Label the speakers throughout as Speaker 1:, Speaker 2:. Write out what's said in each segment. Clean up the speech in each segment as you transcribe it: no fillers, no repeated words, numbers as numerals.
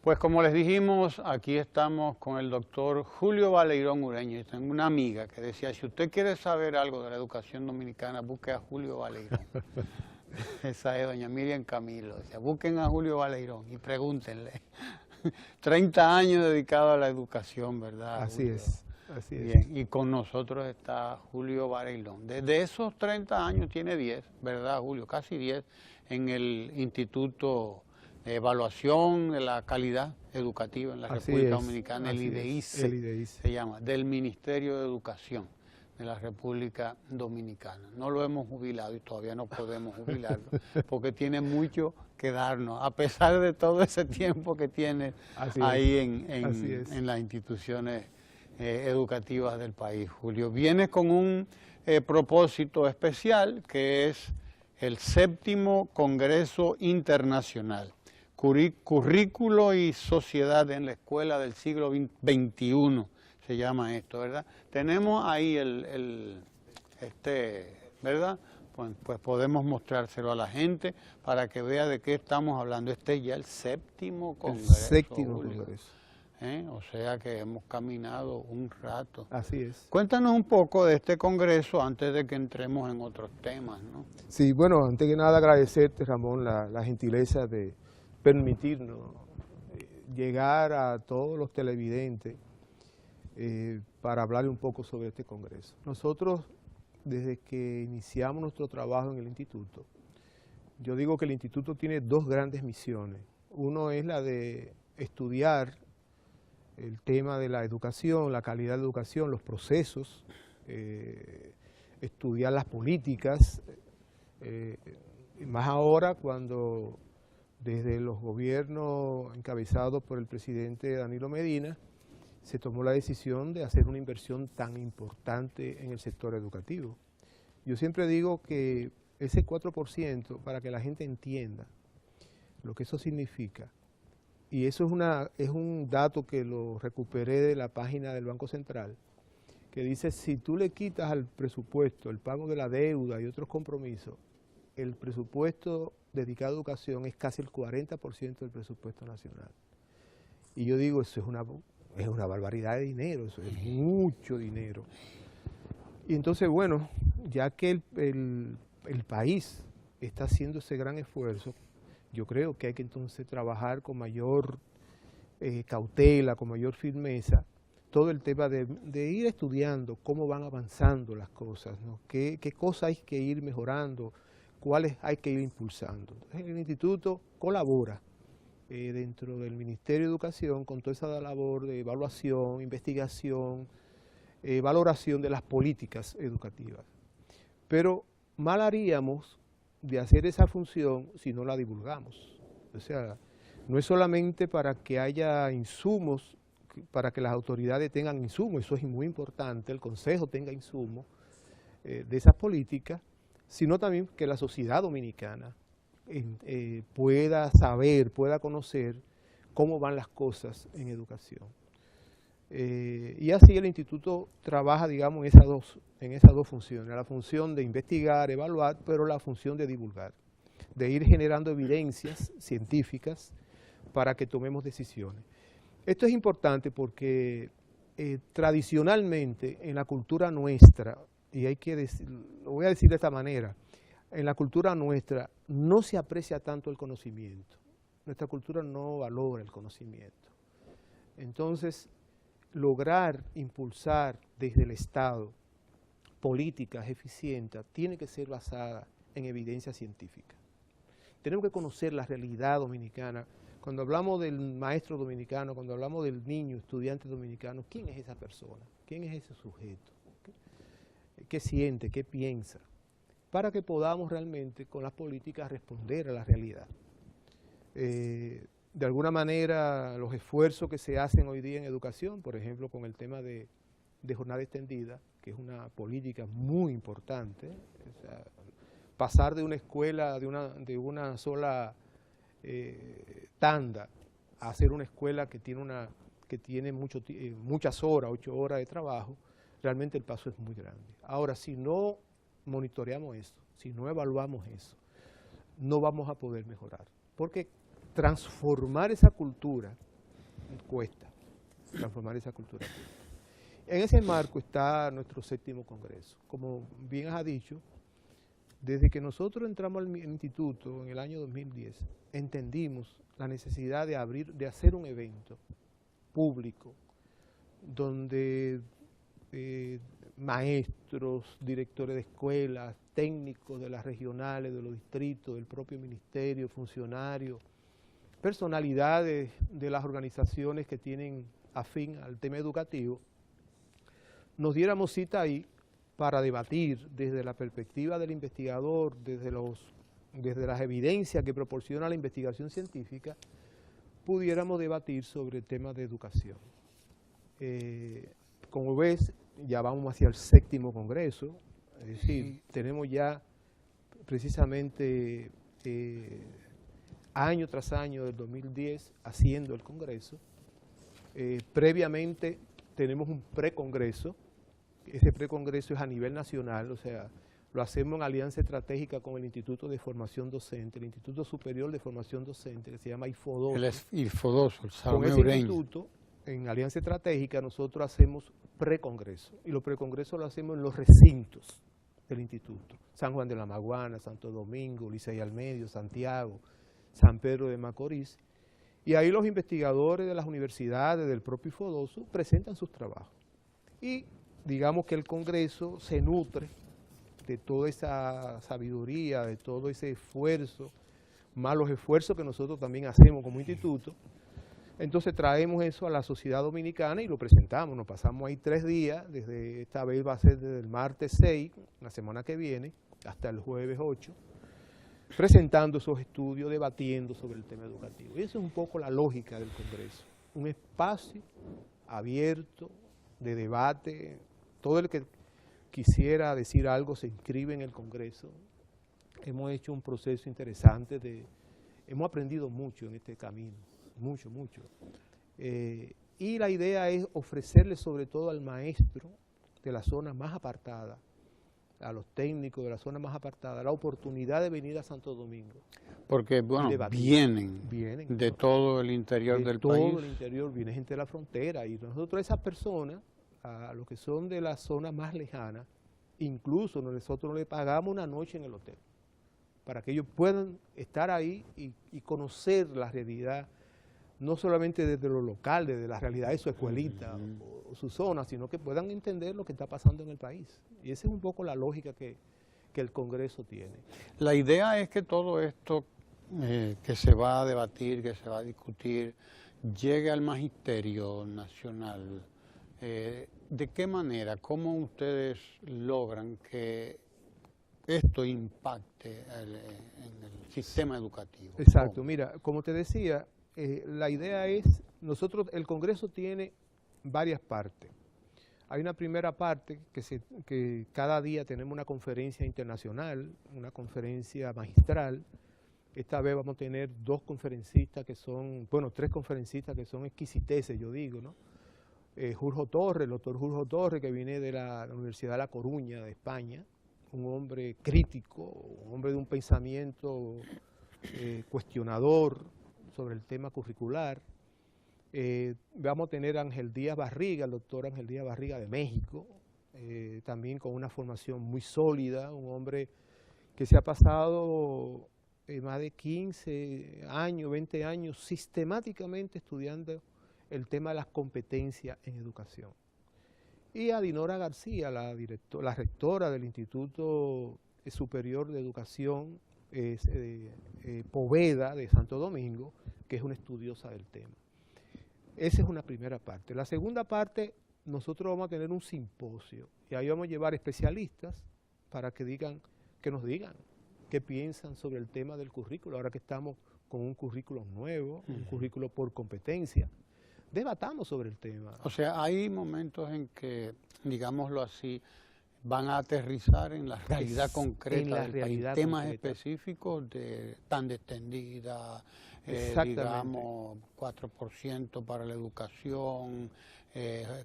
Speaker 1: Pues como les dijimos, aquí estamos con el doctor Julio Baleirón Ureña. Y tengo una amiga que decía, si usted quiere saber algo de la educación dominicana, busque a Julio Baleirón. Esa es doña Miriam Camilo. Decía, busquen a Julio Baleirón y pregúntenle. 30 años dedicados a la educación, ¿verdad,
Speaker 2: Así
Speaker 1: Julio?
Speaker 2: es, así es.
Speaker 1: Bien, y con nosotros está Julio Baleirón. Desde esos 30 años tiene 10, ¿verdad, Julio? Casi 10 en el Instituto de Evaluación de la Calidad Educativa en la República Dominicana, el IDEICE,
Speaker 2: el IDEICE
Speaker 1: se llama, del Ministerio de Educación de la República Dominicana. No lo hemos jubilado y todavía no podemos jubilarlo, porque tiene mucho que darnos, a pesar de todo ese tiempo que tiene ahí en las instituciones educativas del país. Julio, viene con un propósito especial, que es el 7º Congreso Internacional, Currículo y Sociedad en la Escuela del siglo XXI, se llama esto, ¿verdad? Tenemos ahí ¿verdad? Pues podemos mostrárselo a la gente para que vea de qué estamos hablando. Este es ya el 7º Congreso.
Speaker 2: El 7º Congreso.
Speaker 1: O sea que hemos caminado un rato.
Speaker 2: Así es.
Speaker 1: Cuéntanos un poco de este congreso antes de que entremos en otros temas, ¿no?
Speaker 2: Sí, bueno, antes que nada agradecerte, Ramón, la gentileza de permitirnos llegar a todos los televidentes para hablar un poco sobre este congreso. Nosotros, desde que iniciamos nuestro trabajo en el instituto, yo digo que el instituto tiene dos grandes misiones. Uno es la de estudiar el tema de la educación, la calidad de la educación, los procesos, estudiar las políticas, más ahora cuando desde los gobiernos encabezados por el presidente Danilo Medina se tomó la decisión de hacer una inversión tan importante en el sector educativo. Yo siempre digo que ese 4%, para que la gente entienda lo que eso significa, y eso es un dato que lo recuperé de la página del Banco Central, que dice, si tú le quitas al presupuesto el pago de la deuda y otros compromisos, el presupuesto dedicado a educación es casi el 40% del presupuesto nacional. Y yo digo, eso es una barbaridad de dinero, eso es mucho dinero. Y entonces, bueno, ya que el país está haciendo ese gran esfuerzo, yo creo que hay que entonces trabajar con mayor cautela, con mayor firmeza, todo el tema de ir estudiando cómo van avanzando las cosas, ¿no? Qué cosas hay que ir mejorando, cuáles hay que ir impulsando. Entonces, el instituto colabora dentro del Ministerio de Educación con toda esa labor de evaluación, investigación, valoración de las políticas educativas. Pero mal haríamos de hacer esa función si no la divulgamos. O sea, no es solamente para que haya insumos, para que las autoridades tengan insumos, eso es muy importante, el Consejo tenga insumos de esas políticas, sino también que la sociedad dominicana pueda saber, pueda conocer cómo van las cosas en educación. Y así el instituto trabaja, digamos, en esas dos funciones, la función de investigar, evaluar, pero la función de divulgar, de ir generando evidencias científicas para que tomemos decisiones. Esto es importante porque tradicionalmente en la cultura nuestra, y hay que lo voy a decir de esta manera, en la cultura nuestra no se aprecia tanto el conocimiento, nuestra cultura no valora el conocimiento. Entonces, lograr impulsar desde el Estado políticas eficientes tiene que ser basada en evidencia científica. Tenemos que conocer la realidad dominicana. Cuando hablamos del maestro dominicano, cuando hablamos del niño, estudiante dominicano, ¿quién es esa persona? ¿Quién es ese sujeto? ¿Qué siente? ¿Qué piensa? Para que podamos realmente con las políticas responder a la realidad. De alguna manera, los esfuerzos que se hacen hoy día en educación, por ejemplo, con el tema de jornada extendida, que es una política muy importante, o sea, pasar de una escuela de una sola tanda a hacer una escuela que tiene muchas horas, 8 horas de trabajo, realmente el paso es muy grande. Ahora, si no monitoreamos eso, si no evaluamos eso, no vamos a poder mejorar. Porque transformar esa cultura cuesta transformar esa cultura pública. En ese marco está nuestro 7º Congreso. Como bien has dicho, desde que nosotros entramos al instituto en el año 2010, entendimos la necesidad de hacer un evento público donde maestros, directores de escuelas, técnicos de las regionales, de los distritos, del propio ministerio, funcionarios, personalidades de las organizaciones que tienen afín al tema educativo, nos diéramos cita ahí para debatir desde la perspectiva del investigador, desde las evidencias que proporciona la investigación científica, pudiéramos debatir sobre el tema de educación. Como ves, ya vamos hacia el 7º Congreso, es decir, tenemos ya precisamente año tras año del 2010 haciendo el Congreso. Previamente tenemos un precongreso. Ese precongreso es a nivel nacional, o sea, lo hacemos en alianza estratégica con el Instituto de Formación Docente, el Instituto Superior de Formación Docente, que se llama IFODOSO.
Speaker 1: El IFODOSO, el
Speaker 2: Con ese instituto, en alianza estratégica, nosotros hacemos precongreso, y los precongresos lo hacemos en los recintos del instituto. San Juan de la Maguana, Santo Domingo, Licey al Medio, Santiago, San Pedro de Macorís, y ahí los investigadores de las universidades, del propio IFODOSO, presentan sus trabajos. Y digamos que el Congreso se nutre de toda esa sabiduría, de todo ese esfuerzo, más los esfuerzos que nosotros también hacemos como instituto. Entonces traemos eso a la sociedad dominicana y lo presentamos. Nos pasamos ahí 3 días, desde esta vez va a ser desde el martes 6, la semana que viene, hasta el jueves 8, presentando esos estudios, debatiendo sobre el tema educativo. Y esa es un poco la lógica del Congreso, un espacio abierto de debate. Todo el que quisiera decir algo se inscribe en el Congreso. Hemos hecho un proceso interesante, hemos aprendido mucho en este camino, mucho. Y la idea es ofrecerle sobre todo al maestro de la zona más apartada, a los técnicos de la zona más apartada, la oportunidad de venir a Santo Domingo.
Speaker 1: Porque, bueno, vienen de todo el interior del país. De todo
Speaker 2: el interior, viene gente de la frontera, y nosotros esas personas, a los que son de la zona más lejana, incluso nosotros le pagamos una noche en el hotel, para que ellos puedan estar ahí y conocer la realidad, no solamente desde lo local, desde la realidad de su escuelita o su zona, sino que puedan entender lo que está pasando en el país. Y esa es un poco la lógica que el Congreso tiene.
Speaker 1: La idea es que todo esto que se va a debatir, que se va a discutir, llegue al magisterio nacional. ¿De qué manera, cómo ustedes logran que esto impacte en el sistema educativo?
Speaker 2: Exacto,
Speaker 1: ¿Cómo?
Speaker 2: Mira, como te decía, la idea es, el Congreso tiene varias partes. Hay una primera parte que cada día tenemos una conferencia internacional, una conferencia magistral. Esta vez vamos a tener 2 conferencistas que son, 3 conferencistas que son exquisiteces, yo digo, ¿no? Jorge Torres, el doctor Jorge Torres, que viene de la Universidad de La Coruña, de España, un hombre crítico, un hombre de un pensamiento cuestionador sobre el tema curricular. Vamos a tener a Ángel Díaz Barriga, el doctor Ángel Díaz Barriga de México, también con una formación muy sólida, un hombre que se ha pasado más de 15 años, 20 años sistemáticamente estudiando el tema de las competencias en educación. Y a Dinora García, la rectora del Instituto Superior de Educación Poveda de Santo Domingo, que es una estudiosa del tema. Esa es una primera parte. La segunda parte, nosotros vamos a tener un simposio, y ahí vamos a llevar especialistas para que nos digan qué piensan sobre el tema del currículo, ahora que estamos con un currículo nuevo, un currículo por competencia. Debatamos sobre el tema.
Speaker 1: O sea, hay momentos en que, digámoslo así, van a aterrizar en la realidad concreta del país, temas específicos de tanda extendida, digamos 4% para la educación,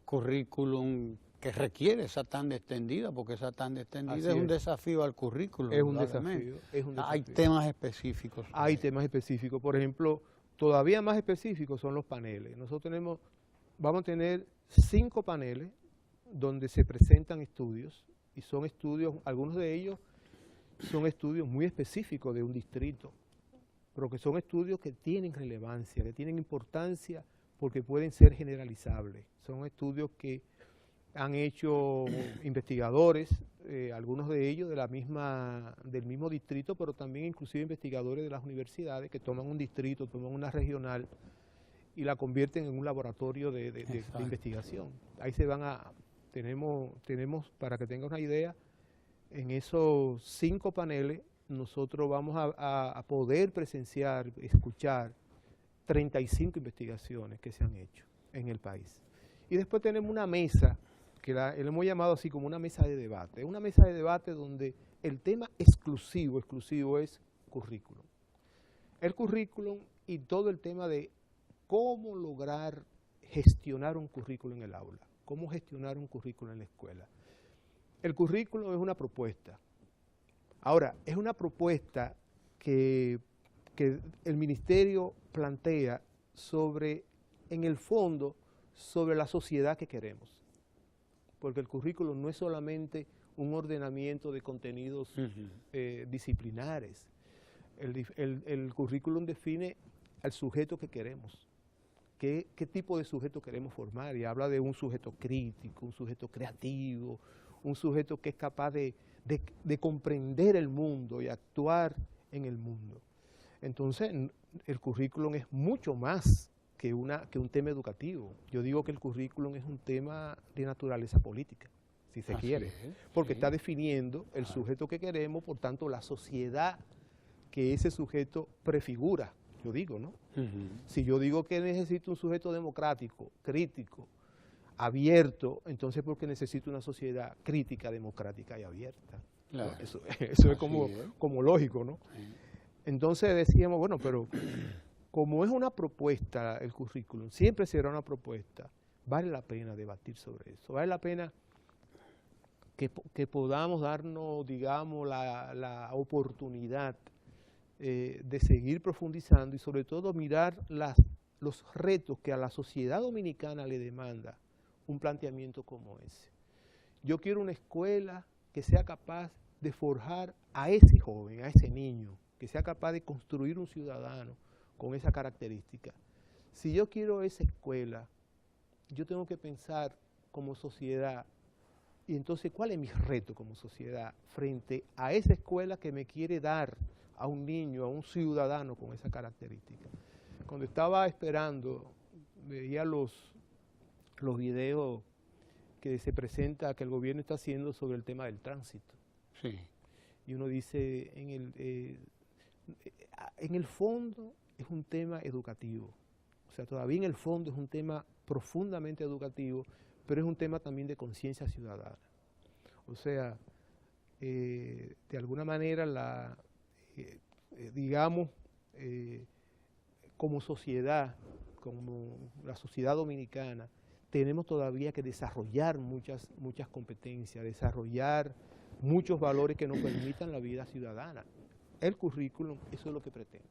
Speaker 1: currículum que requiere esa tanda extendida, porque esa tanda extendida es un desafío al currículum.
Speaker 2: Es un desafío.
Speaker 1: Hay temas específicos.
Speaker 2: Hay temas específicos. Por ejemplo, todavía más específicos son los paneles. Nosotros vamos a tener 5 paneles donde se presentan estudios, y son estudios, algunos de ellos son estudios muy específicos de un distrito, pero que son estudios que tienen relevancia, que tienen importancia porque pueden ser generalizables. Son estudios que han hecho investigadores, algunos de ellos del mismo distrito, pero también inclusive investigadores de las universidades que toman un distrito, toman una regional y la convierten en un laboratorio de investigación. Ahí tenemos, para que tengan una idea, en esos 5 paneles nosotros vamos a poder presenciar, escuchar 35 investigaciones que se han hecho en el país. Y después tenemos una mesa, que le hemos llamado así como una mesa de debate. Es una mesa de debate donde el tema exclusivo es currículum. El currículum y todo el tema de cómo lograr gestionar un currículum en el aula, cómo gestionar un currículum en la escuela. El currículum es una propuesta. Ahora, es una propuesta que el ministerio plantea en el fondo, sobre la sociedad que queremos. Porque el currículum no es solamente un ordenamiento de contenidos disciplinares. El currículum define al sujeto que queremos. ¿Qué tipo de sujeto queremos formar? Y habla de un sujeto crítico, un sujeto creativo, un sujeto que es capaz de comprender el mundo y actuar en el mundo. Entonces, el currículum es mucho más que un tema educativo. Yo digo que el currículum es un tema de naturaleza política, si se quiere, porque está definiendo el sujeto que queremos, por tanto, la sociedad que ese sujeto prefigura, yo digo, ¿no? Si yo digo que necesito un sujeto democrático, crítico, abierto, entonces porque necesito una sociedad crítica, democrática y abierta. Claro. Eso es como lógico, ¿no? Entonces decíamos, bueno, pero como es una propuesta el currículum, siempre será una propuesta, vale la pena debatir sobre eso, vale la pena que podamos darnos, digamos, la oportunidad de seguir profundizando y sobre todo mirar los retos que a la sociedad dominicana le demanda un planteamiento como ese. Yo quiero una escuela que sea capaz de forjar a ese joven, a ese niño, que sea capaz de construir un ciudadano con esa característica. Si yo quiero esa escuela, yo tengo que pensar como sociedad, y entonces, ¿cuál es mi reto como sociedad frente a esa escuela que me quiere dar a un niño, a un ciudadano con esa característica? Cuando estaba esperando, veía los videos que se presenta, que el gobierno está haciendo sobre el tema del tránsito. Sí. Y uno dice, en el fondo es un tema educativo. O sea, todavía en el fondo es un tema profundamente educativo, pero es un tema también de conciencia ciudadana. O sea, de alguna manera, digamos, como sociedad, como la sociedad dominicana, tenemos todavía que desarrollar muchas competencias, desarrollar muchos valores que nos permitan la vida ciudadana. El currículum, eso es lo que pretende.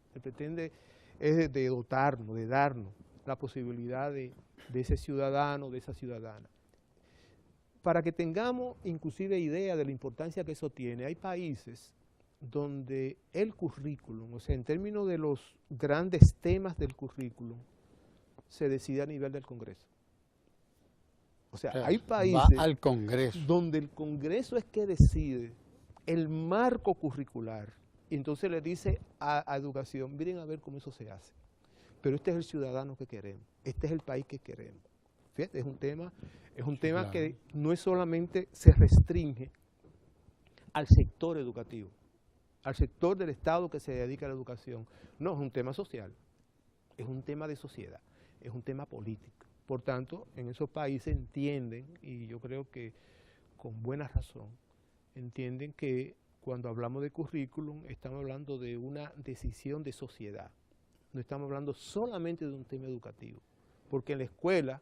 Speaker 2: Lo que pretende es de dotarnos, de darnos la posibilidad de ese ciudadano, de esa ciudadana. Para que tengamos inclusive idea de la importancia que eso tiene, hay países donde el currículum, o sea, en términos de los grandes temas del currículum, se decide a nivel del Congreso. O sea, hay países
Speaker 1: al Congreso,
Speaker 2: donde el Congreso es que decide el marco curricular y entonces le dice a educación, miren a ver cómo eso se hace. Pero este es el ciudadano que queremos, este es el país que queremos. Fíjate, es un tema claro, que no es solamente se restringe al sector educativo, al sector del Estado que se dedica a la educación. No, es un tema social, es un tema de sociedad, es un tema político. Por tanto, en esos países entienden, y yo creo que con buena razón, entienden que cuando hablamos de currículum estamos hablando de una decisión de sociedad. No estamos hablando solamente de un tema educativo, porque en la escuela,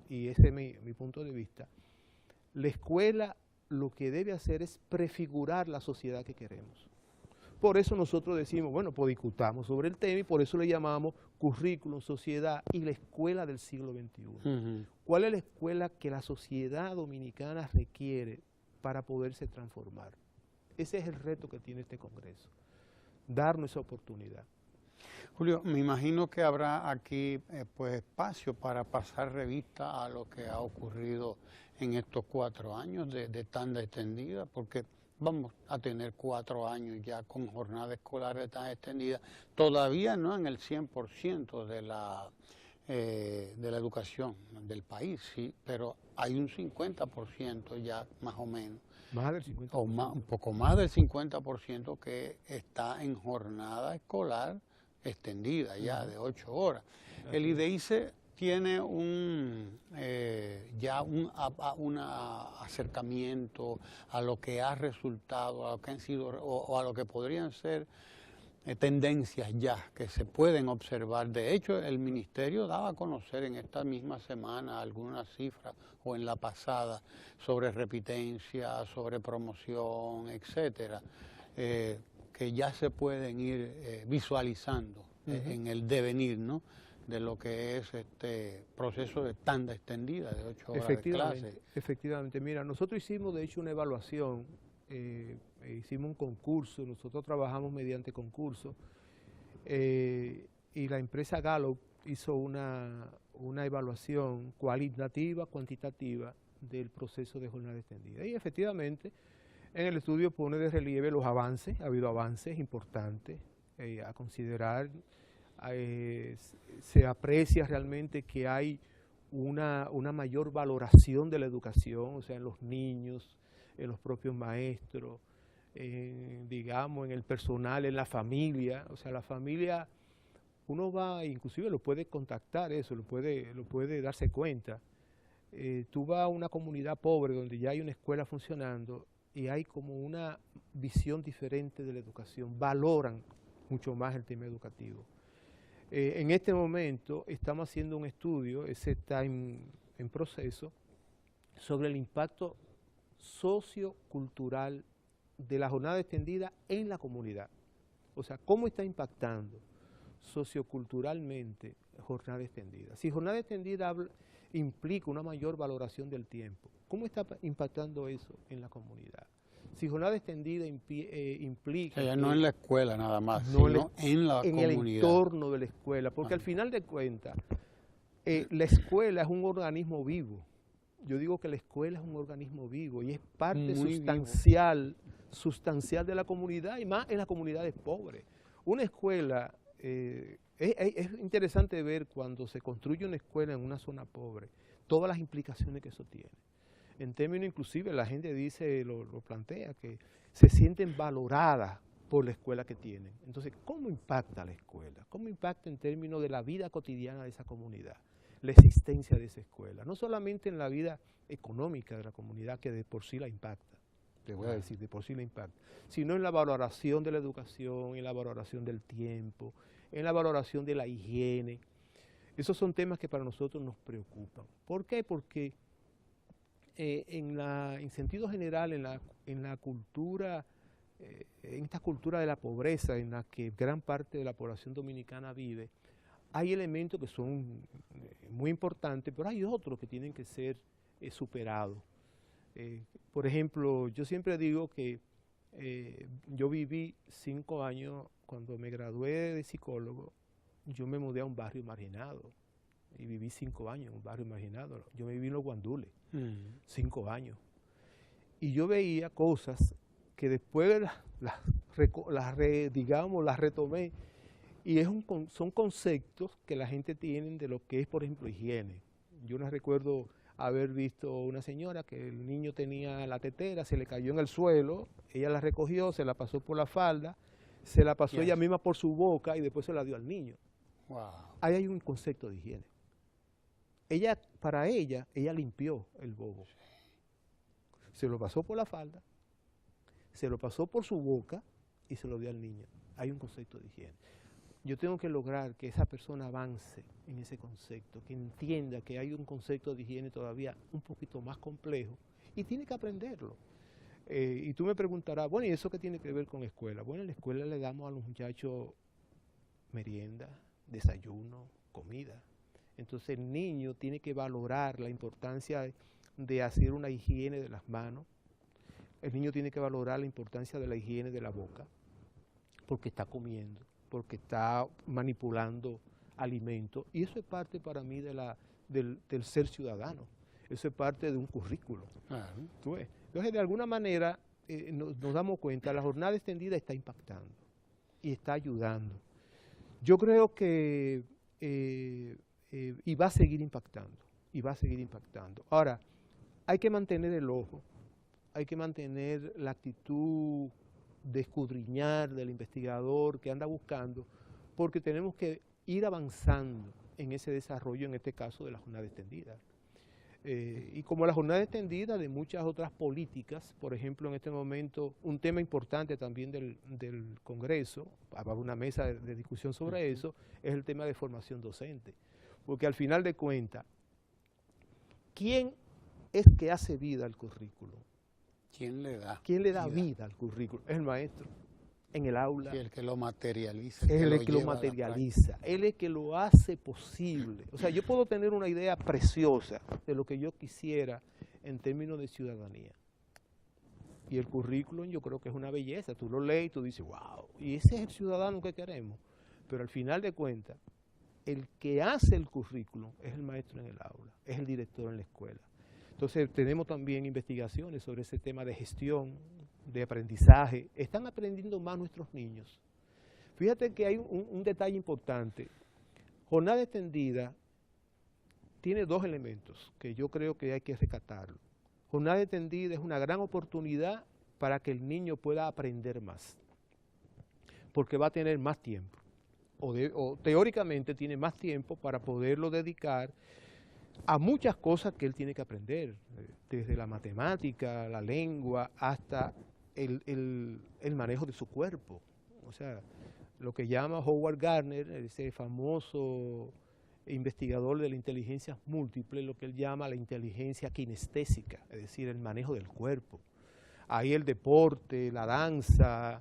Speaker 2: y ese es mi punto de vista, la escuela lo que debe hacer es prefigurar la sociedad que queremos. Por eso nosotros decimos, bueno, pues discutamos sobre el tema y por eso le llamamos currículum, sociedad y la escuela del siglo XXI. ¿Cuál es la escuela que la sociedad dominicana requiere para poderse transformar? Ese es el reto que tiene este Congreso, darnos esa oportunidad.
Speaker 1: Julio, me imagino que habrá aquí pues espacio para pasar revista a lo que ha ocurrido en estos 4 años de tanda extendida, porque vamos a tener 4 años ya con jornada escolar de tanda extendida, todavía no en el 100% de la educación del país, sí, pero hay un 50% ya más o menos.
Speaker 2: Más del 50%.
Speaker 1: O más, un poco más del 50% que está en jornada escolar extendida ya de 8 horas. El IDEICE tiene ya un acercamiento a lo que ha resultado, a lo que han sido o a lo que podrían ser tendencias ya que se pueden observar. De hecho, el ministerio daba a conocer en esta misma semana algunas cifras o en la pasada sobre repitencia, sobre promoción, etcétera, que ya se pueden ir visualizando en el devenir, ¿no?, de lo que es este proceso de tanda extendida de 8 horas de clase.
Speaker 2: Efectivamente, mira, nosotros hicimos de hecho una evaluación, hicimos un concurso, nosotros trabajamos mediante concurso, y la empresa Gallup hizo una evaluación cualitativa, cuantitativa del proceso de jornada extendida. Y efectivamente, en el estudio pone de relieve los avances, ha habido avances importantes a considerar. Se aprecia realmente que hay una mayor valoración de la educación, o sea, en los niños, en los propios maestros, digamos, en el personal, en la familia. O sea, la familia, uno va, inclusive lo puede contactar eso, lo puede darse cuenta. Tú vas a una comunidad pobre donde ya hay una escuela funcionando y hay como una visión diferente de la educación, valoran mucho más el tema educativo. En este momento estamos haciendo un estudio, ese está en proceso, sobre el impacto sociocultural de la jornada extendida en la comunidad. O sea, cómo está impactando socioculturalmente jornada extendida. Si jornada extendida implica una mayor valoración del tiempo, ¿cómo está impactando eso en la comunidad? Si jornada extendida implica...
Speaker 1: O sea, no en la escuela nada más, sino en la comunidad.
Speaker 2: En el entorno de la escuela, porque al final de cuentas, la escuela es un organismo vivo. Yo digo que la escuela es un organismo vivo y es parte sustancial de la comunidad y más en las comunidades pobres. Una escuela, es interesante ver cuando se construye una escuela en una zona pobre, todas las implicaciones que eso tiene. En términos inclusive la gente dice, lo plantea, que se sienten valoradas por la escuela que tienen. Entonces, ¿cómo impacta la escuela? ¿Cómo impacta en términos de la vida cotidiana de esa comunidad? La existencia de esa escuela, no solamente en la vida económica de la comunidad que de por sí la impacta, te voy a decir, de por sí la impacta, sino en la valoración de la educación, en la valoración del tiempo, en la valoración de la higiene. Esos son temas que para nosotros nos preocupan. ¿Por qué? Porque en sentido general, en la cultura, en esta cultura de la pobreza en la que gran parte de la población dominicana vive, hay elementos que son muy importantes, pero hay otros que tienen que ser superados. Por ejemplo, yo siempre digo que yo viví 5 años, cuando me gradué de psicólogo, yo me mudé a un barrio marginado y viví 5 años en un barrio marginado. Yo me viví en Los Guandules, 5 años. Y yo veía cosas que después las retomé. Y son conceptos que la gente tiene de lo que es, por ejemplo, higiene. Yo no recuerdo haber visto una señora que el niño tenía la tetera, se le cayó en el suelo, ella la recogió, se la pasó por la falda, se la pasó ella misma por su boca y después se la dio al niño.
Speaker 1: Wow.
Speaker 2: Ahí hay un concepto de higiene. Para ella limpió el bobo. Se lo pasó por la falda, se lo pasó por su boca y se lo dio al niño. Hay un concepto de higiene. Yo tengo que lograr que esa persona avance en ese concepto, que entienda que hay un concepto de higiene todavía un poquito más complejo y tiene que aprenderlo. Y tú me preguntarás, bueno, ¿y eso qué tiene que ver con escuela? Bueno, en la escuela le damos a los muchachos merienda, desayuno, comida. Entonces el niño tiene que valorar la importancia de hacer una higiene de las manos. El niño tiene que valorar la importancia de la higiene de la boca, porque está comiendo, porque está manipulando alimentos. Y eso es parte para mí del ser ciudadano. Eso es parte de un currículo. ¿Tú ves? Entonces, de alguna manera, nos damos cuenta, la jornada extendida está impactando y está ayudando. Yo creo que y va a seguir impactando, y va a seguir impactando. Ahora, hay que mantener el ojo, hay que mantener la actitud de escudriñar del investigador que anda buscando, porque tenemos que ir avanzando en ese desarrollo, en este caso de la jornada extendida. Y como la jornada extendida de muchas otras políticas, por ejemplo, en este momento, un tema importante también del Congreso, habrá una mesa de discusión sobre eso, es el tema de formación docente. Porque al final de cuentas, ¿quién es que hace vida al currículo?
Speaker 1: ¿Quién le da?
Speaker 2: ¿Quién le da vida al currículo? Es el maestro, en el aula.
Speaker 1: Sí, el que lo materializa.
Speaker 2: Es el que lo materializa, él es el que lo hace posible. O sea, yo puedo tener una idea preciosa de lo que yo quisiera en términos de ciudadanía. Y el currículum yo creo que es una belleza. Tú lo lees y tú dices, wow, y ese es el ciudadano que queremos. Pero al final de cuentas, el que hace el currículum es el maestro en el aula, es el director en la escuela. Entonces tenemos también investigaciones sobre ese tema de gestión, de aprendizaje. Están aprendiendo más nuestros niños. Fíjate que hay un detalle importante. Jornada extendida tiene dos elementos que yo creo que hay que rescatarlo. Jornada extendida es una gran oportunidad para que el niño pueda aprender más, porque va a tener más tiempo, o teóricamente tiene más tiempo para poderlo dedicar a muchas cosas que él tiene que aprender, desde la matemática, la lengua, hasta el manejo de su cuerpo. O sea, lo que llama Howard Gardner, ese famoso investigador de la inteligencia múltiple, lo que él llama la inteligencia kinestésica, es decir, el manejo del cuerpo. Ahí el deporte, la danza,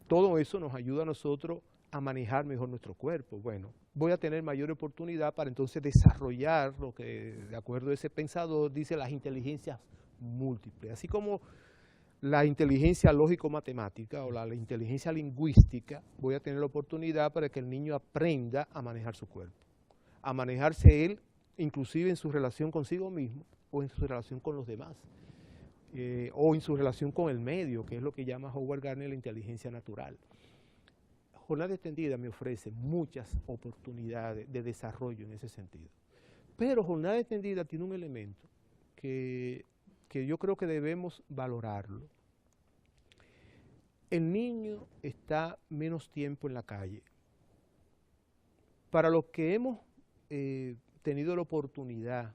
Speaker 2: todo eso nos ayuda a nosotros a manejar mejor nuestro cuerpo. Bueno, voy a tener mayor oportunidad para entonces desarrollar lo que, de acuerdo a ese pensador, dice las inteligencias múltiples. Así como la inteligencia lógico-matemática o la inteligencia lingüística, voy a tener la oportunidad para que el niño aprenda a manejar su cuerpo, a manejarse él, inclusive en su relación consigo mismo o en su relación con los demás, o en su relación con el medio, que es lo que llama Howard Gardner la inteligencia natural. Jornada extendida me ofrece muchas oportunidades de desarrollo en ese sentido. Pero jornada extendida tiene un elemento que yo creo que debemos valorarlo. El niño está menos tiempo en la calle. Para los que hemos tenido la oportunidad,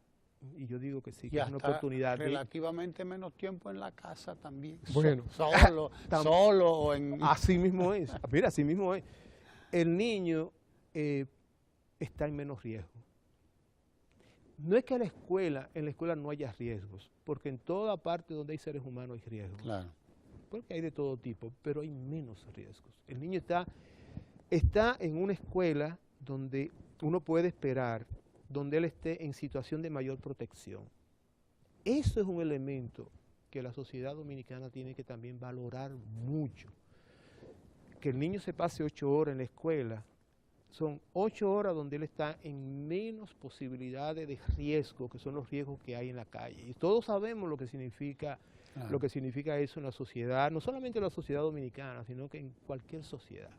Speaker 2: y yo digo que sí, que es una oportunidad.
Speaker 1: Relativamente menos tiempo en la casa también.
Speaker 2: Bueno,
Speaker 1: solo o en...
Speaker 2: Así mismo es, mira, así mismo es. El niño está en menos riesgo. No es que en la escuela no haya riesgos, porque en toda parte donde hay seres humanos hay riesgos.
Speaker 1: Claro.
Speaker 2: Porque hay de todo tipo, pero hay menos riesgos. El niño está en una escuela donde uno puede esperar, donde él esté en situación de mayor protección. Eso es un elemento que la sociedad dominicana tiene que también valorar mucho. Que el niño se pase 8 horas en la escuela, son 8 horas donde él está en menos posibilidades de riesgo, que son los riesgos que hay en la calle. Y todos sabemos lo que significa, eso en la sociedad, no solamente en la sociedad dominicana, sino que en cualquier sociedad.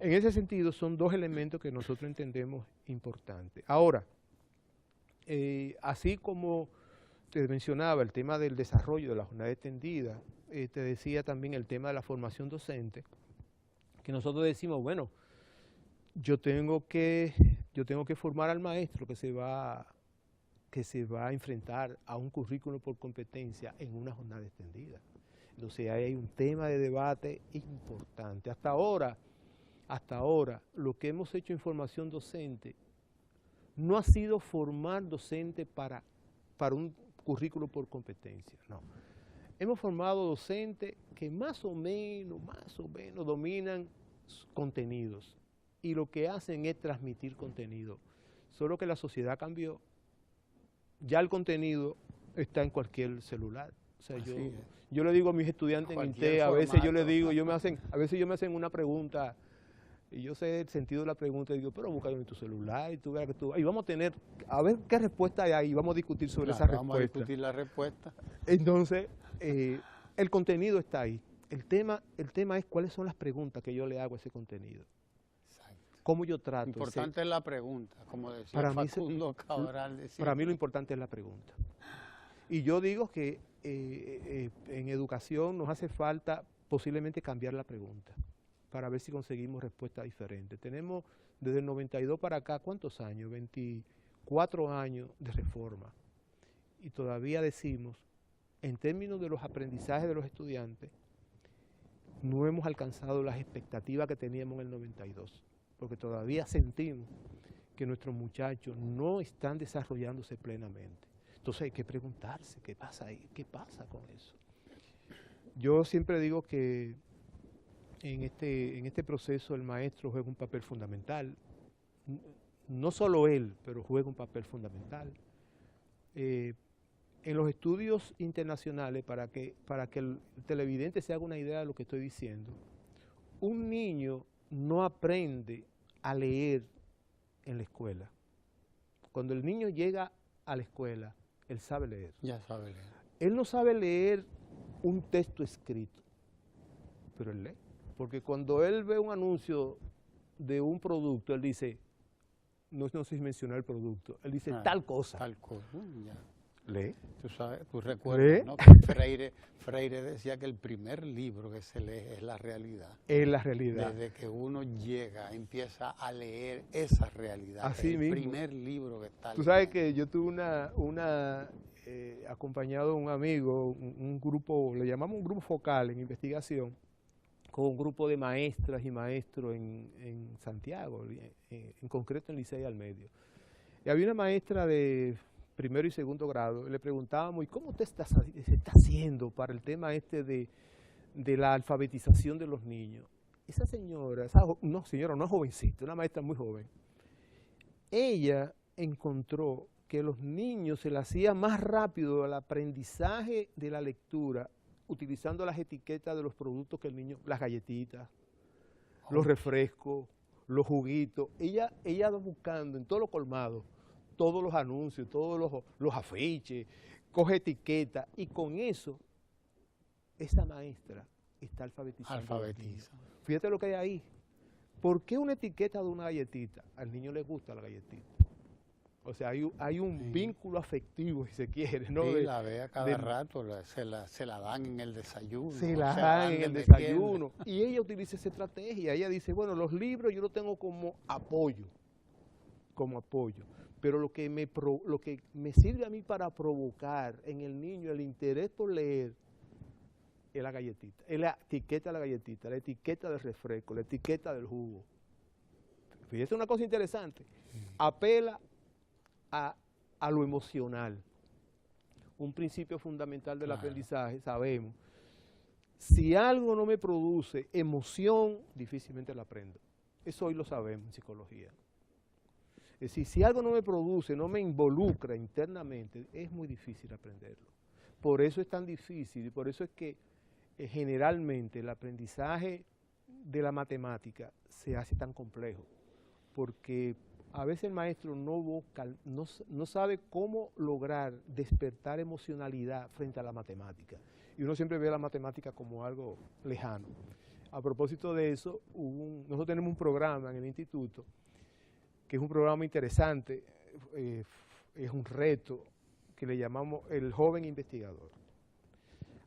Speaker 2: En ese sentido, son dos elementos que nosotros entendemos importantes. Ahora, así como te mencionaba el tema del desarrollo de la jornada extendida, te decía también el tema de la formación docente, que nosotros decimos, bueno, yo tengo que formar al maestro que se va a enfrentar a un currículo por competencia en una jornada extendida. Entonces ahí hay un tema de debate importante. Hasta ahora, lo que hemos hecho en formación docente no ha sido formar docente para un currículo por competencia, no. hemos formado docentes que más o menos dominan contenidos y lo que hacen es transmitir contenido. Solo que la sociedad cambió. Ya el contenido está en cualquier celular. O sea, yo le digo a mis estudiantes en INTE, a veces yo les digo, a veces ellos me hacen una pregunta y yo sé el sentido de la pregunta y digo, pero búscalo en tu celular y tú verás que tú... Y vamos a tener, a ver qué respuesta hay ahí, vamos a discutir sobre esa respuesta.
Speaker 1: Vamos a discutir la respuesta.
Speaker 2: Entonces, el contenido está ahí. El tema es cuáles son las preguntas que yo le hago a ese contenido.
Speaker 1: Exacto.
Speaker 2: ¿Cómo yo trato?
Speaker 1: Importante es la pregunta, como decía Facundo Cabral.
Speaker 2: Para mí lo importante es la pregunta. Y yo digo que en educación nos hace falta posiblemente cambiar la pregunta para ver si conseguimos respuestas diferentes. Tenemos desde el 92 para acá, ¿cuántos años? 24 años de reforma. Y todavía decimos, en términos de los aprendizajes de los estudiantes, no hemos alcanzado las expectativas que teníamos en el 92, porque todavía sentimos que nuestros muchachos no están desarrollándose plenamente. Entonces hay que preguntarse, ¿qué pasa ahí? ¿Qué pasa con eso? Yo siempre digo que en este proceso el maestro juega un papel fundamental. No solo él, pero juega un papel fundamental. En los estudios internacionales, para que el televidente se haga una idea de lo que estoy diciendo, un niño no aprende a leer en la escuela. Cuando el niño llega a la escuela, él sabe leer.
Speaker 1: Ya sabe leer.
Speaker 2: Él no sabe leer un texto escrito, pero él lee. Porque cuando él ve un anuncio de un producto, él dice, no sé si mencionar el producto, él dice tal cosa.
Speaker 1: Tal cosa, ya.
Speaker 2: Lee.
Speaker 1: Tú sabes, tú recuerdas, ¿no? Que Freire decía que el primer libro que se lee es la realidad.
Speaker 2: Es la realidad.
Speaker 1: Desde que uno llega, empieza a leer esa realidad.
Speaker 2: Así
Speaker 1: el
Speaker 2: mismo.
Speaker 1: Primer libro que está
Speaker 2: Tú sabes que yo tuve acompañado a un amigo, un grupo, le llamamos un grupo focal en investigación, con un grupo de maestras y maestros en Santiago, en concreto en Licey al Medio. Y había una maestra de primero y segundo grado, y le preguntábamos, ¿y cómo usted está haciendo para el tema de la alfabetización de los niños? Esa señora, no es jovencita, una maestra muy joven, ella encontró que los niños se le hacía más rápido el aprendizaje de la lectura utilizando las etiquetas de los productos que el niño, las galletitas, los refrescos, los juguitos. Ella va buscando en todos los colmados todos los anuncios, todos los afiches, coge etiquetas y con eso esa maestra está alfabetizando. Fíjate lo que hay ahí. ¿Por qué una etiqueta de una galletita? Al niño le gusta la galletita. O sea, hay un vínculo afectivo, si se quiere, ¿no?
Speaker 1: Sí, la ve a cada rato, se la dan en el desayuno.
Speaker 2: Se la dan en el desayuno. Y ella utiliza esa estrategia. Ella dice, bueno, los libros yo los tengo como apoyo. Pero lo que me sirve a mí para provocar en el niño el interés por leer es la galletita, es la etiqueta de la galletita, la etiqueta del refresco, la etiqueta del jugo. Fíjate, es una cosa interesante. Apela a lo emocional. Un principio fundamental del aprendizaje, sabemos. Si algo no me produce emoción, difícilmente lo aprendo. Eso hoy lo sabemos en psicología. Es decir, si algo no me produce, no me involucra internamente, es muy difícil aprenderlo. Por eso es tan difícil y por eso es que generalmente el aprendizaje de la matemática se hace tan complejo, porque a veces el maestro no sabe cómo lograr despertar emocionalidad frente a la matemática. Y uno siempre ve la matemática como algo lejano. A propósito de eso, nosotros tenemos un programa en el instituto, que es un programa interesante, es un reto que le llamamos el joven investigador.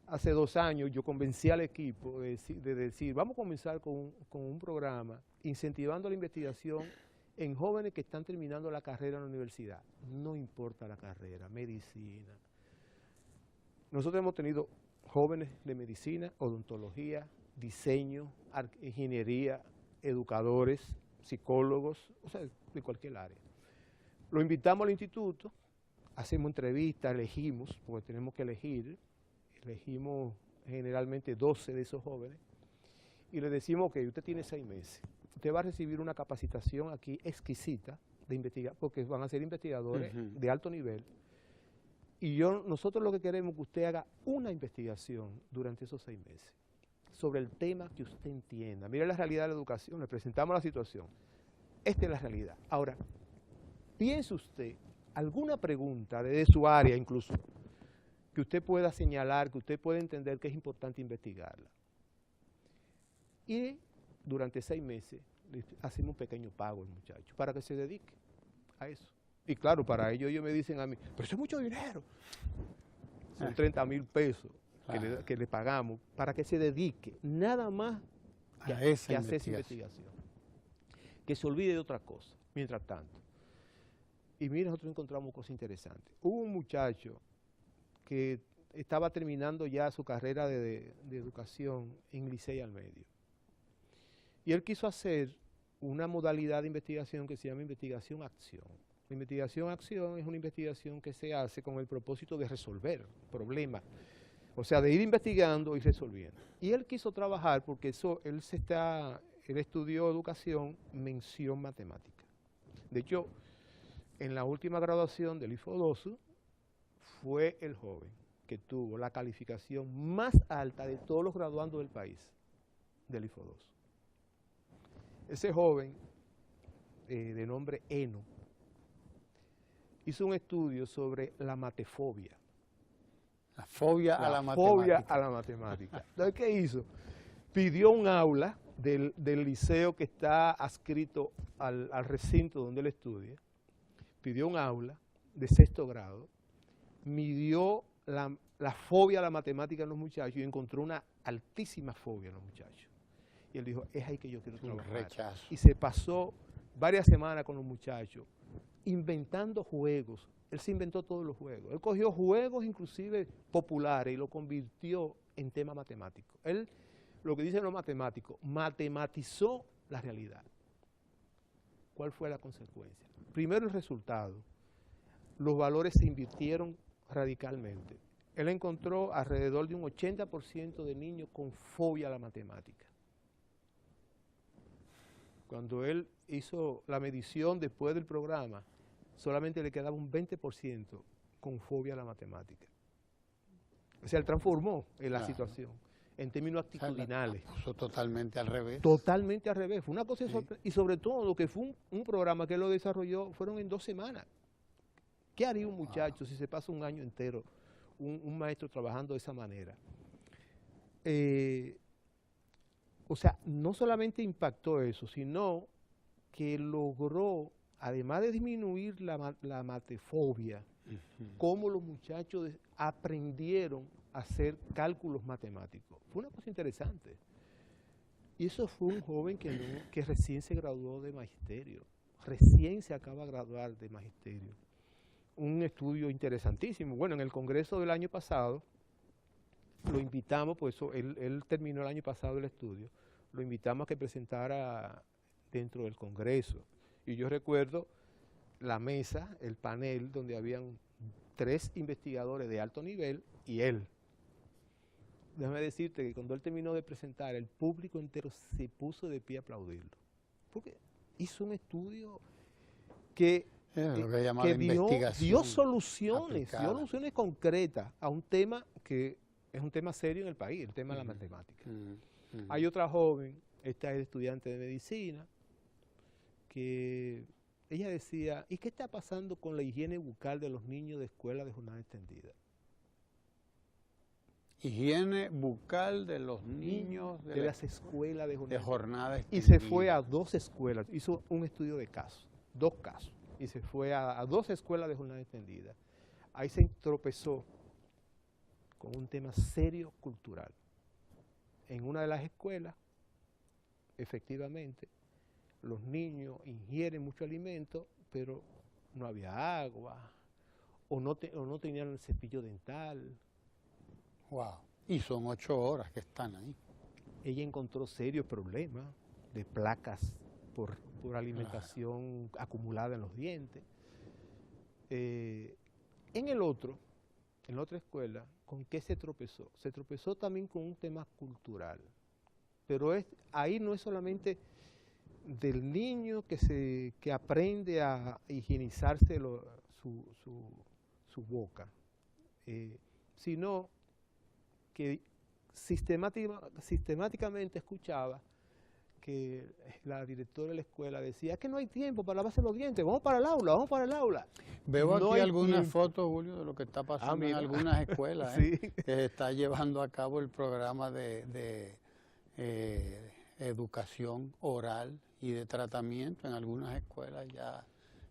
Speaker 2: Hace 2 años yo convencí al equipo de decir, vamos a comenzar con un programa incentivando la investigación en jóvenes que están terminando la carrera en la universidad. No importa la carrera, medicina. Nosotros hemos tenido jóvenes de medicina, odontología, diseño, ingeniería, educadores, psicólogos, o sea, de cualquier área. Lo invitamos al instituto, hacemos entrevistas, elegimos, porque tenemos que elegir, elegimos generalmente 12 de esos jóvenes y le decimos, ok, usted tiene 6 meses, usted va a recibir una capacitación aquí exquisita de investigar, porque van a ser investigadores de alto nivel, y nosotros lo que queremos es que usted haga una investigación durante esos 6 meses sobre el tema que usted entienda. Mire la realidad de la educación, le presentamos la situación. Esta es la realidad. Ahora, piense usted alguna pregunta de su área incluso, que usted pueda señalar, que usted pueda entender que es importante investigarla. Y durante 6 meses le hacemos un pequeño pago al muchacho para que se dedique a eso. Y claro, para ellos me dicen a mí, pero eso es mucho dinero. Son 30,000 pesos que le pagamos para que se dedique nada más que a hacer esa investigación. Que se olvide de otra cosa, mientras tanto. Y mira, nosotros encontramos cosas interesantes. Hubo un muchacho que estaba terminando ya su carrera de educación en Licey al Medio. Y él quiso hacer una modalidad de investigación que se llama investigación-acción. La investigación-acción es una investigación que se hace con el propósito de resolver problemas, o sea, de ir investigando y resolviendo. Y él quiso trabajar porque él estudió educación, mención matemática. De hecho, en la última graduación del IFODOSU, fue el joven que tuvo la calificación más alta de todos los graduandos del país, del IFODOSU. Ese joven, de nombre Eno, hizo un estudio sobre la matefobia.
Speaker 1: La fobia a la matemática.
Speaker 2: Fobia a la matemática. Entonces, ¿qué hizo? Pidió un aula del liceo que está adscrito al recinto donde él estudia. Pidió un aula de 6º grado, midió la fobia a la matemática en los muchachos y encontró una altísima fobia en los muchachos. Y él dijo, es ahí que yo quiero trabajar.
Speaker 1: Un rechazo.
Speaker 2: Y se pasó varias semanas con los muchachos inventando juegos. Él se inventó todos los juegos. Él cogió juegos inclusive populares y lo convirtió en tema matemático. Él, lo que dicen los matemáticos, matematizó la realidad. ¿Cuál fue la consecuencia? Primero el resultado. Los valores se invirtieron radicalmente. Él encontró alrededor de un 80% de niños con fobia a la matemática. Cuando él hizo la medición después del programa, solamente le quedaba un 20% con fobia a la matemática. O sea, él transformó la situación en términos actitudinales.
Speaker 1: La puso totalmente al revés.
Speaker 2: Totalmente al revés. Fue una cosa y sobre todo lo que fue un programa que él lo desarrolló fueron en 2 semanas. ¿Qué haría un muchacho si se pasa un año entero, un maestro trabajando de esa manera? O sea, no solamente impactó eso, sino que logró, además de disminuir la matefobia, cómo los muchachos aprendieron a hacer cálculos matemáticos. Fue una cosa interesante. Y eso fue un joven que recién se graduó de magisterio, recién se acaba de graduar de magisterio. Un estudio interesantísimo. Bueno, en el congreso del año pasado, lo invitamos, pues él terminó el año pasado el estudio, lo invitamos a que presentara dentro del congreso. Y yo recuerdo la mesa, el panel, donde habían 3 investigadores de alto nivel y él. Déjame decirte que cuando él terminó de presentar, el público entero se puso de pie a aplaudirlo. Porque hizo un estudio que dio soluciones concretas a un tema que es un tema serio en el país, el tema de la matemática. Hay otra joven, esta es estudiante de medicina, que ella decía, ¿y qué está pasando con la higiene bucal de los niños de escuela de jornada extendida?
Speaker 1: Higiene bucal de los niños
Speaker 2: de las escuelas de
Speaker 1: jornada extendida.
Speaker 2: Y se fue a 2 escuelas, hizo un estudio de casos, 2 casos, y se fue a 2 escuelas de jornada extendida. Ahí se tropezó con un tema serio cultural. En una de las escuelas, efectivamente, los niños ingieren mucho alimento, pero no había agua, o no tenían el cepillo dental.
Speaker 1: Wow. Y son 8 horas que están ahí.
Speaker 2: Ella encontró serios problemas de placas por alimentación acumulada en los dientes. En el otro, en la otra escuela, ¿con qué se tropezó? Se tropezó también con un tema cultural. Pero ahí no es solamente del niño que aprende a higienizarse su boca, sino que sistemáticamente escuchaba que la directora de la escuela decía que no hay tiempo para lavarse los dientes, vamos para el aula, vamos para el aula.
Speaker 1: Veo
Speaker 2: No
Speaker 1: aquí
Speaker 2: hay
Speaker 1: algunas
Speaker 2: tiempo.
Speaker 1: fotos, Julio, de lo que está pasando en
Speaker 2: mira.
Speaker 1: algunas escuelas,
Speaker 2: Sí.
Speaker 1: que se está llevando a cabo el programa de educación oral y de tratamiento en algunas escuelas. Ya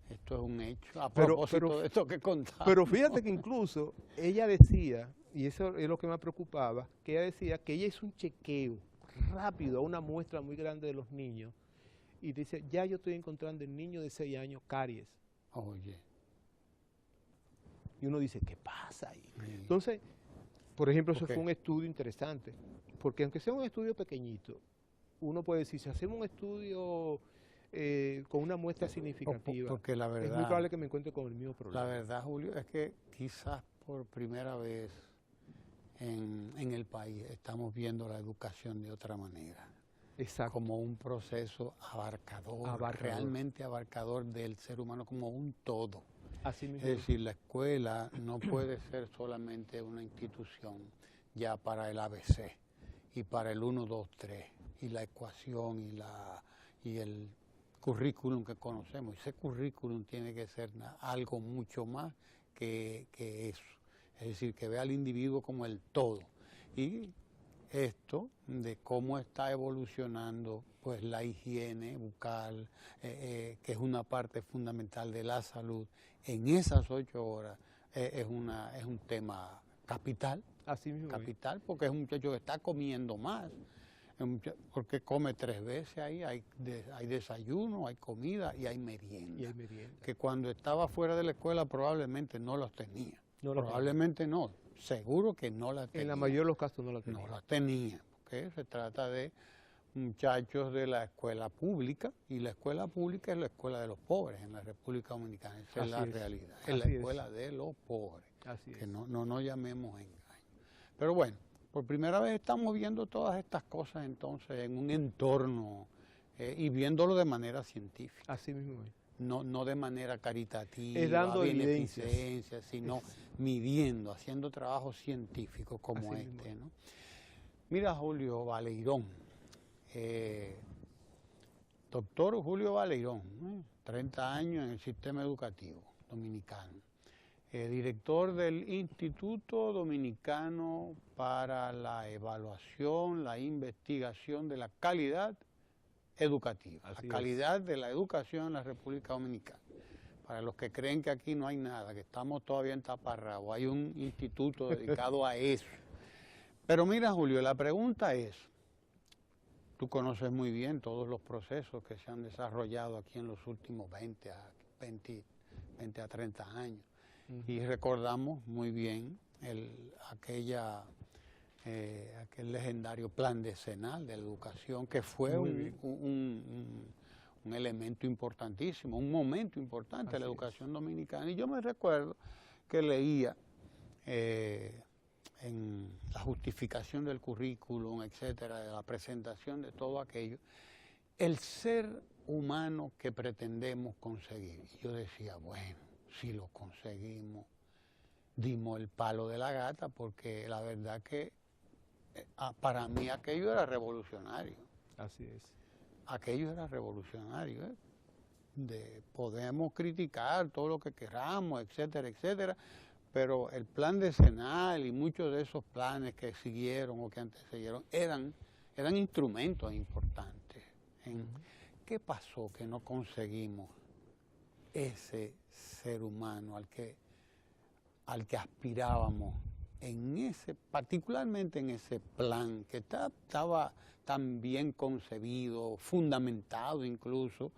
Speaker 1: esto es un hecho, a propósito de esto que contaba.
Speaker 2: Pero fíjate que incluso ella decía, y eso es lo que me preocupaba, que ella decía que ella hizo un chequeo rápido a una muestra muy grande de los niños y dice, ya yo estoy encontrando en niños de 6 años caries.
Speaker 1: Oye.
Speaker 2: Y uno dice, ¿qué pasa ahí?
Speaker 1: Sí.
Speaker 2: Entonces, por ejemplo, eso fue un estudio interesante, porque aunque sea un estudio pequeñito, uno puede decir, si hacemos un estudio con una muestra significativa,
Speaker 1: porque la verdad,
Speaker 2: es muy probable que me encuentre con el mismo problema.
Speaker 1: La verdad, Julio, es que quizás por primera vez en el país estamos viendo la educación de otra manera.
Speaker 2: Exacto.
Speaker 1: Como un proceso abarcador, realmente abarcador del ser humano como un todo.
Speaker 2: Así mismo.
Speaker 1: Es decir, la escuela no puede ser solamente una institución ya para el ABC y para el 1, 2, 3 y la ecuación y el currículum que conocemos. Ese currículum tiene que ser algo mucho más que eso. Es decir, que vea al individuo como el todo. Y esto de cómo está evolucionando pues la higiene bucal, que es una parte fundamental de la salud, en esas 8 horas es un tema capital.
Speaker 2: Así mismo.
Speaker 1: Capital, porque es un muchacho que está comiendo más, porque come 3 veces ahí, hay desayuno, hay comida y hay merienda. Que cuando estaba fuera de la escuela probablemente no los tenía. Probablemente no, seguro que no la tenía.
Speaker 2: En la mayoría de los casos no la tenía.
Speaker 1: No la tenía, porque se trata de muchachos de la escuela pública, y la escuela pública es la escuela de los pobres en la República Dominicana. Esa es la realidad, es la escuela de los pobres. Que no nos llamemos engaño. Pero bueno, por primera vez estamos viendo todas estas cosas entonces en un entorno y viéndolo de manera científica.
Speaker 2: Así mismo es.
Speaker 1: No de manera caritativa,
Speaker 2: es dando beneficencia,
Speaker 1: sino midiendo, haciendo trabajo científico como
Speaker 2: así
Speaker 1: este, ¿no? Mira, Julio Baleirón, doctor Julio Baleirón, 30 años en el sistema educativo dominicano, director del Instituto Dominicano para la Evaluación, la Investigación de la Calidad Educativa, la calidad de la educación en la República Dominicana. Para los que creen que aquí no hay nada, que estamos todavía en taparrabo, hay un instituto dedicado a eso. Pero mira, Julio, la pregunta es, tú conoces muy bien todos los procesos que se han desarrollado aquí en los últimos 20 a 30 años. Y recordamos muy bien aquel legendario plan decenal de la educación, que fue un elemento importantísimo, un momento importante de la educación dominicana. Y yo me recuerdo que leía en la justificación del currículum, etcétera, de la presentación de todo aquello, el ser humano que pretendemos conseguir. Y yo decía, bueno, si lo conseguimos, dimos el palo de la gata, porque la verdad que para mí aquello era revolucionario.
Speaker 2: Así es.
Speaker 1: Aquello era revolucionario. Podemos criticar todo lo que queramos, etcétera, etcétera, pero el plan decenal y muchos de esos planes que siguieron o que antecedieron eran instrumentos importantes. ¿Qué pasó que no conseguimos ese ser humano al que aspirábamos particularmente en ese plan que estaba tan bien concebido, fundamentado incluso,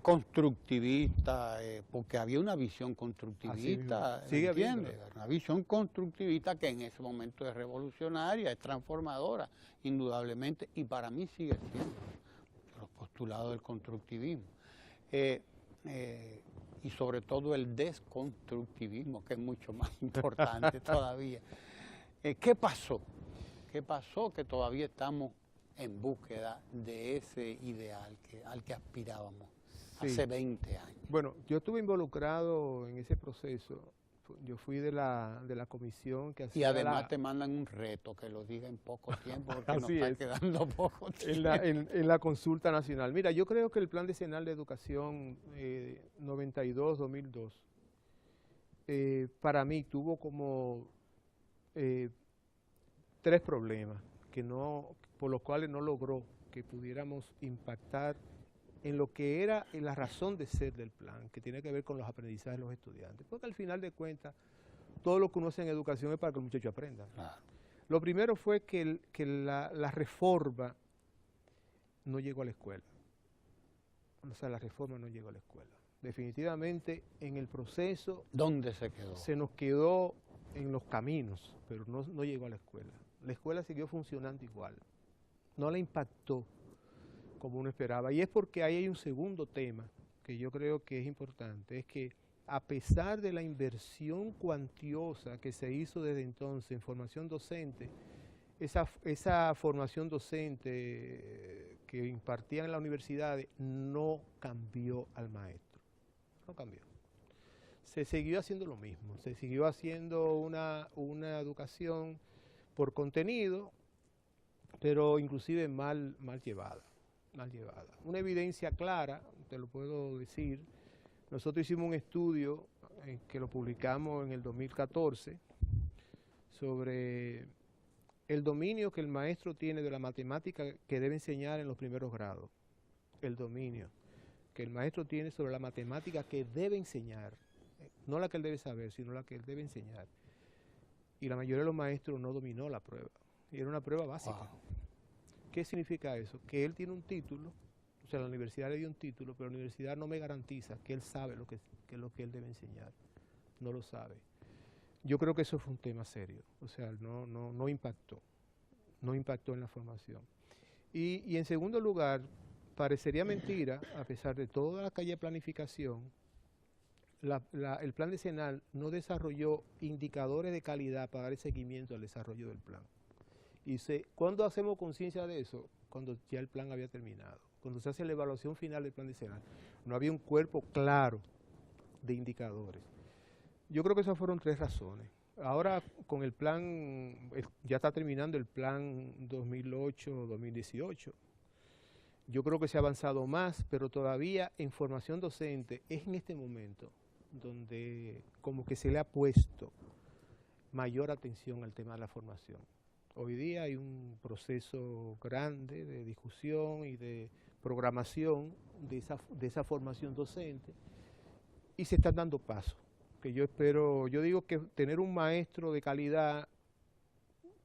Speaker 1: constructivista, porque había una visión constructivista, ¿entiendes? Una visión constructivista que en ese momento es revolucionaria, es transformadora, indudablemente, y para mí sigue siendo los postulados del constructivismo. y sobre todo el desconstructivismo, que es mucho más importante todavía. ¿Qué pasó? ¿Qué pasó? Que todavía estamos en búsqueda de ese ideal al que aspirábamos hace 20 años.
Speaker 2: Bueno, yo estuve involucrado en ese proceso. Yo fui de la comisión que hacía.
Speaker 1: Y además te mandan un reto, que lo diga en poco tiempo, porque nos está quedando poco tiempo.
Speaker 2: En la consulta nacional. Mira, yo creo que el Plan Decenal de Educación 92-2002, para mí tuvo como 3 problemas por los cuales no logró que pudiéramos impactar en lo que era la razón de ser del plan, que tiene que ver con los aprendizajes de los estudiantes. Porque al final de cuentas, todo lo que uno hace en educación es para que el muchacho aprenda.
Speaker 1: Claro.
Speaker 2: Lo primero fue que la reforma no llegó a la escuela. O sea, la reforma no llegó a la escuela. Definitivamente, en el proceso...
Speaker 1: ¿Dónde se quedó?
Speaker 2: Se nos quedó en los caminos, pero no llegó a la escuela. La escuela siguió funcionando igual. No la impactó como uno esperaba. Y es porque ahí hay un segundo tema que yo creo que es importante, es que a pesar de la inversión cuantiosa que se hizo desde entonces en formación docente, esa formación docente que impartían en las universidades no cambió al maestro, no cambió. Se siguió haciendo lo mismo, se siguió haciendo una educación por contenido, pero inclusive mal llevada. Una evidencia clara, te lo puedo decir, nosotros hicimos un estudio que lo publicamos en el 2014 sobre el dominio que el maestro tiene de la matemática que debe enseñar en los primeros grados. El dominio que el maestro tiene sobre la matemática que debe enseñar, no la que él debe saber, sino la que él debe enseñar. Y la mayoría de los maestros no dominó la prueba, y era una prueba básica.
Speaker 1: Wow.
Speaker 2: ¿Qué significa eso? Que él tiene un título, o sea, la universidad le dio un título, pero la universidad no me garantiza que él sabe lo que es lo que él debe enseñar. No lo sabe. Yo creo que eso fue un tema serio, o sea, no impactó en la formación. Y en segundo lugar, parecería mentira, a pesar de toda la calle de planificación, el plan decenal no desarrolló indicadores de calidad para dar seguimiento al desarrollo del plan. Y ¿cuándo hacemos conciencia de eso? Cuando ya el plan había terminado. Cuando se hace la evaluación final del plan decenal. No había un cuerpo claro de indicadores. Yo creo que esas fueron 3 razones. Ahora con el plan, ya está terminando el plan 2008-2018. Yo creo que se ha avanzado más, pero todavía en formación docente es en este momento donde como que se le ha puesto mayor atención al tema de la formación. Hoy día hay un proceso grande de discusión y de programación de esa formación docente y se están dando pasos. Que yo digo que tener un maestro de calidad,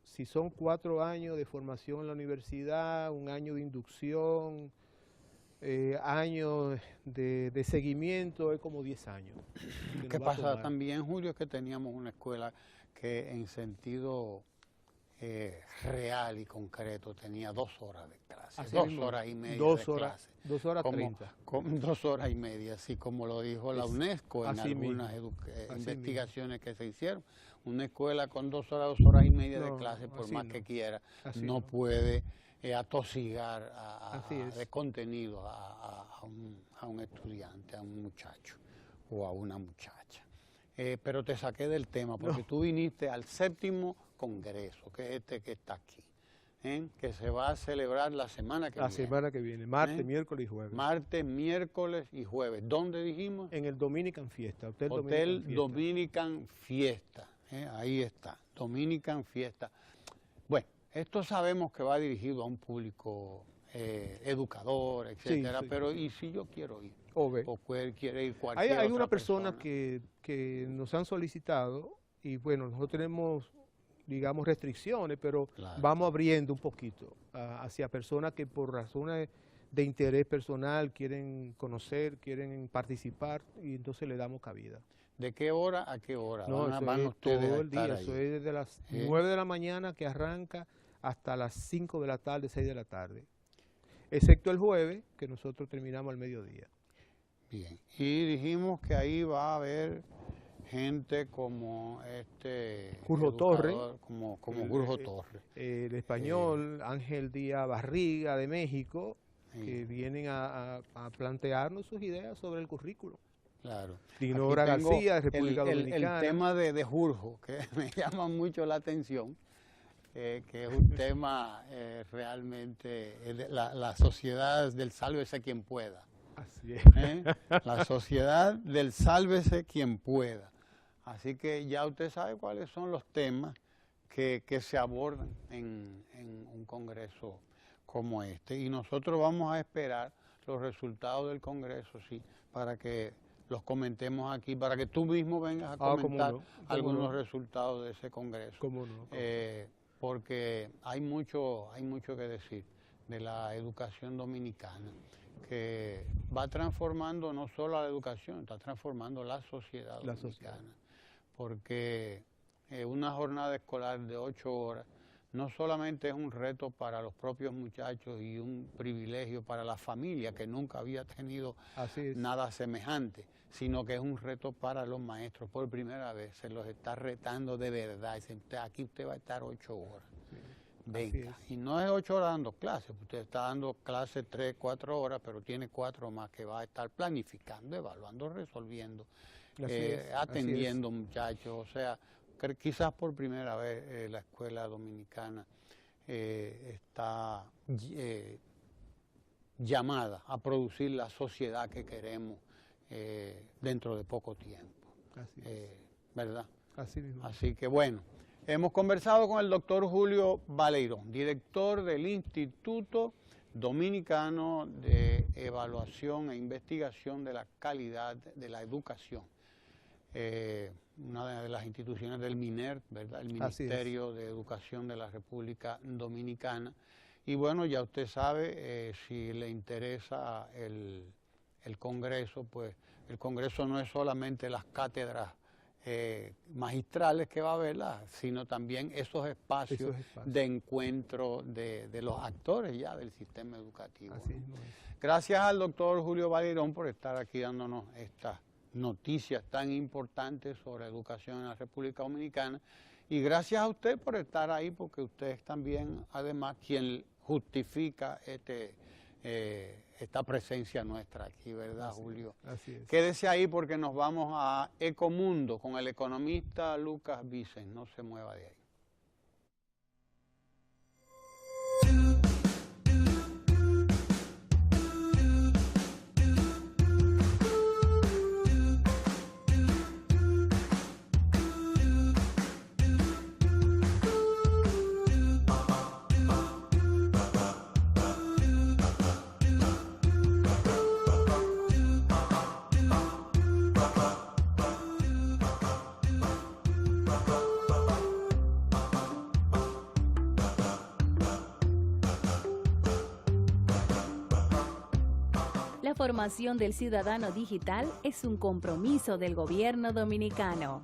Speaker 2: si son 4 años de formación en la universidad, 1 año de inducción, años de seguimiento, es como 10 años.
Speaker 1: ¿Qué pasa también, Julio? Que teníamos una escuela que en sentido real y concreto tenía 2 horas de clase, 2 horas y media de clase.
Speaker 2: 2 horas 30.
Speaker 1: 2 horas y media, así como lo dijo la UNESCO en algunas investigaciones que se hicieron. Una escuela con 2 horas, 2 horas y media de clase, por más que quiera, no puede atosigar de contenido a un estudiante, a un muchacho o a una muchacha. Pero te saqué del tema porque tú viniste al 7º Congreso, que es este que está aquí, que se va a celebrar la semana que viene.
Speaker 2: La semana que viene, martes, miércoles y jueves.
Speaker 1: Martes, miércoles y jueves. ¿Dónde dijimos?
Speaker 2: En el Dominican Fiesta.
Speaker 1: Hotel Dominican Fiesta. Ahí está, Dominican Fiesta. Bueno, esto sabemos que va dirigido a un público educador, etcétera, sí. Pero ¿y si yo quiero ir? O quiere ir cualquier
Speaker 2: Hay una persona que nos han solicitado y bueno, nosotros tenemos, digamos, restricciones, pero vamos abriendo un poquito hacia personas que por razones de interés personal quieren conocer, quieren participar y entonces le damos cabida.
Speaker 1: ¿De qué hora a qué hora?
Speaker 2: No, van ustedes todo el día, eso es desde las 9 de la mañana que arranca hasta las 5 de la tarde, 6 de la tarde. Excepto el jueves, que nosotros terminamos al mediodía.
Speaker 1: Bien. Y dijimos que ahí va a haber gente como
Speaker 2: Curro Torres,
Speaker 1: como Curro Torres.
Speaker 2: El español Ángel Díaz Barriga de México, que vienen a plantearnos sus ideas sobre el currículo.
Speaker 1: Claro.
Speaker 2: Dinora García, de República Dominicana.
Speaker 1: El tema de Jurjo, que me llama mucho la atención, que es un tema realmente, la sociedad del sálvese quien pueda.
Speaker 2: Así es.
Speaker 1: La sociedad del sálvese quien pueda. Así que ya usted sabe cuáles son los temas que se abordan en un congreso como este. Y nosotros vamos a esperar los resultados del congreso, sí, para que los comentemos aquí, para que tú mismo vengas a comentar algunos resultados de ese congreso.
Speaker 2: ¿Cómo no?
Speaker 1: Porque hay mucho que decir de la educación dominicana, que va transformando no solo a la educación, está transformando la sociedad dominicana. Porque una jornada escolar de 8 horas no solamente es un reto para los propios muchachos y un privilegio para la familia que nunca había tenido nada semejante, sino que es un reto para los maestros. Por primera vez se los está retando de verdad. Dicen, aquí usted va a estar 8 horas. Sí. Venga. Y no es 8 horas dando clases, usted está dando clases 3, 4 horas, pero tiene 4 más que va a estar planificando, evaluando, resolviendo, atendiendo muchachos. O sea, quizás por primera vez la escuela dominicana está llamada a producir la sociedad que queremos dentro de poco tiempo.
Speaker 2: Así es.
Speaker 1: ¿Verdad?
Speaker 2: Así mismo.
Speaker 1: Así que bueno, hemos conversado con el doctor Julio Baleirón, director del Instituto Dominicano de Evaluación e Investigación de la Calidad de la Educación. Una de las instituciones del MINER, ¿verdad? El Ministerio de Educación de la República Dominicana. Y bueno, ya usted sabe, si le interesa el Congreso, pues el Congreso no es solamente las cátedras magistrales que va a haber, sino también esos espacios de encuentro de los actores ya del sistema educativo.
Speaker 2: Así
Speaker 1: ¿no? Gracias al doctor Julio Baleirón por estar aquí dándonos estas noticias tan importantes sobre educación en la República Dominicana, y gracias a usted por estar ahí, porque usted es también, además, quien justifica esta presencia nuestra aquí, ¿verdad, Julio?
Speaker 2: Así es.
Speaker 1: Quédese ahí porque nos vamos a Ecomundo con el economista Lucas Vicens. No se mueva de ahí.
Speaker 3: La formación del ciudadano digital es un compromiso del gobierno dominicano.